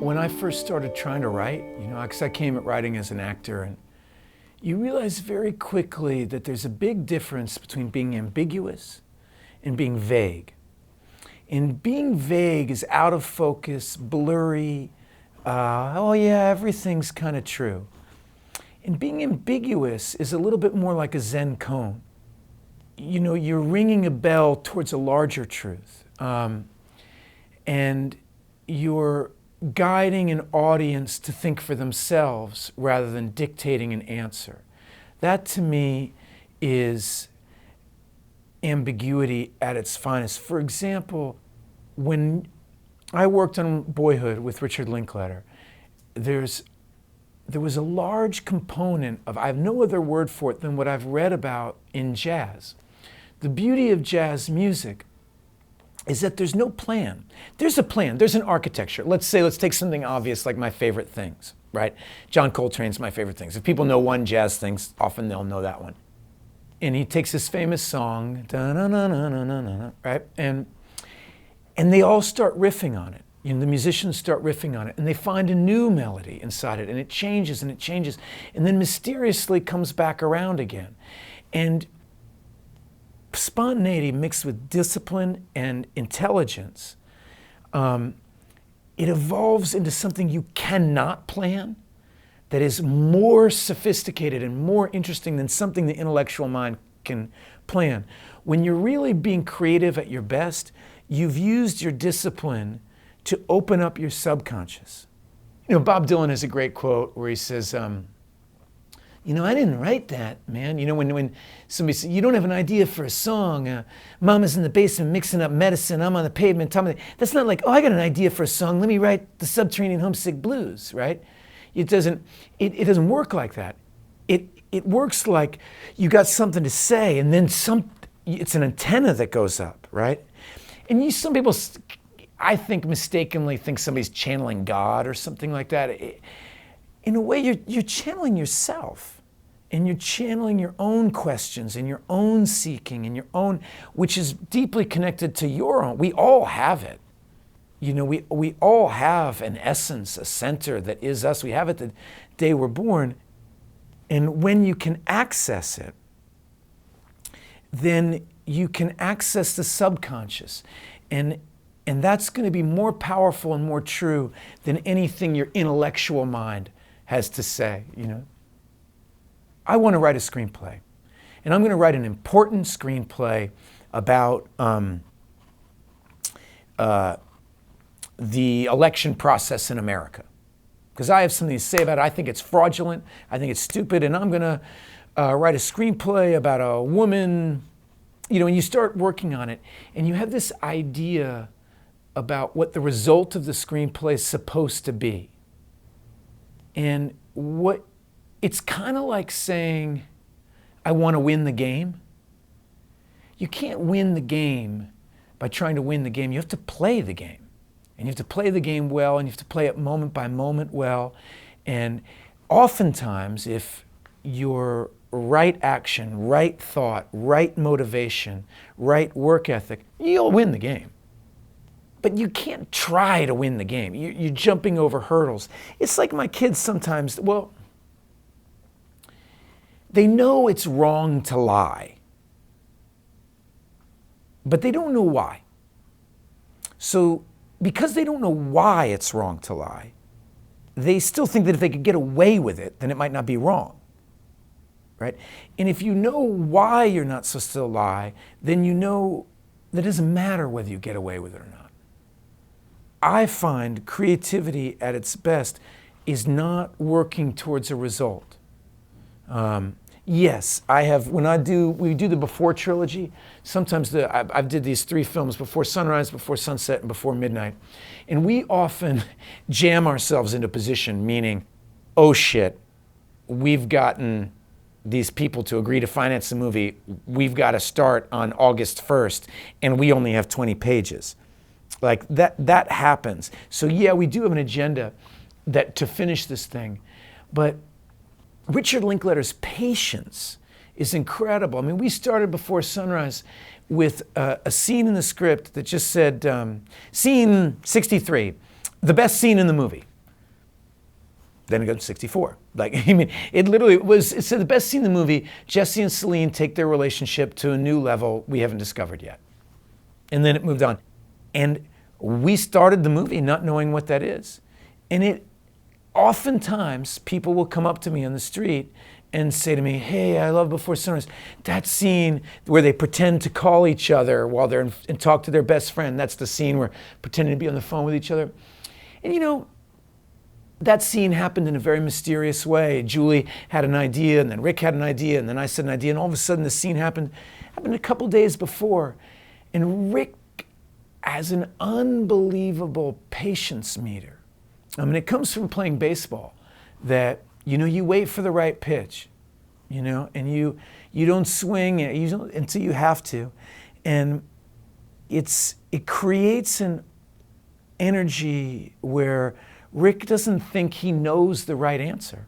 When I first started trying to write, because I came at writing as an actor, and you realize very quickly that there's a big difference between being ambiguous and being vague. And being vague is out of focus, blurry, oh yeah, everything's kind of true. And being ambiguous is a little bit more like a Zen koan. You're ringing a bell towards a larger truth. And you're guiding an audience to think for themselves rather than dictating an answer. That to me is ambiguity at its finest. For example, when I worked on Boyhood with Richard Linklater, there was a large component of, I have no other word for it than what I've read about in jazz. The beauty of jazz music is that there's no plan. There's a plan, there's an architecture. Let's take something obvious like my favorite things, right? John Coltrane's my favorite things. If people know one jazz thing, often they'll know that one. And he takes this famous song, right? And they all start riffing on it. The musicians start riffing on it, and they find a new melody inside it, and it changes, and then mysteriously comes back around again. And spontaneity mixed with discipline and intelligence, it evolves into something you cannot plan that is more sophisticated and more interesting than something the intellectual mind can plan. When you're really being creative at your best, you've used your discipline to open up your subconscious. Bob Dylan has a great quote where he says, I didn't write that, man. When somebody says, you don't have an idea for a song, Mama's in the basement mixing up medicine, I'm on the pavement, that's not like, I got an idea for a song, let me write the Subterranean Homesick Blues, right? It doesn't work like that. It works like you got something to say, and then it's an antenna that goes up, right? And some people, I think, mistakenly think somebody's channeling God or something like that. In a way, you're channeling yourself, and you're channeling your own questions and your own seeking and your own, which is deeply connected to your own. We all have it. We all have an essence, a center that is us. We have it the day we're born. And when you can access it, then you can access the subconscious. And that's going to be more powerful and more true than anything your intellectual mind has to say. I want to write a screenplay, and I'm going to write an important screenplay about the election process in America, because I have something to say about it. I think it's fraudulent, I think it's stupid, and I'm going to write a screenplay about a woman, and you start working on it, and you have this idea about what the result of the screenplay is supposed to be. And it's kind of like saying, I want to win the game. You can't win the game by trying to win the game. You have to play the game. And you have to play the game well, and you have to play it moment by moment well. And oftentimes, if your right action, right thought, right motivation, right work ethic, you'll win the game. But you can't try to win the game. You're jumping over hurdles. It's like my kids sometimes, they know it's wrong to lie, but they don't know why. So because they don't know why it's wrong to lie, they still think that if they could get away with it, then it might not be wrong, right? And if you know why you're not supposed to lie, then you know that it doesn't matter whether you get away with it or not. I find creativity at its best is not working towards a result. Yes, we do the Before trilogy. Sometimes I did these 3 films, Before Sunrise, Before Sunset, and Before Midnight. And we often jam ourselves into position, meaning, oh shit, we've gotten these people to agree to finance the movie. We've got to start on August 1st, and we only have 20 pages. Like that happens. So yeah, we do have an agenda to finish this thing. But Richard Linklater's patience is incredible. I mean, we started Before Sunrise with a scene in the script that just said, scene 63, the best scene in the movie. Then it goes to 64. Like, I mean, it literally was, it's the best scene in the movie. Jesse and Celine take their relationship to a new level we haven't discovered yet. And then it moved on. And we started the movie not knowing what that is. And it, oftentimes, people will come up to me on the street and say to me, hey, I love Before Sunrise. That scene where they pretend to call each other while they're and talk to their best friend, that's the scene where pretending to be on the phone with each other. And you know, that scene happened in a very mysterious way. Julie had an idea, and then Rick had an idea, and then I said an idea, and all of a sudden the scene happened a couple days before. And Rick has an unbelievable patience meter. I mean, it comes from playing baseball that, you know, you wait for the right pitch, you know, and you don't swing until you have to. And it creates an energy where Rick doesn't think he knows the right answer.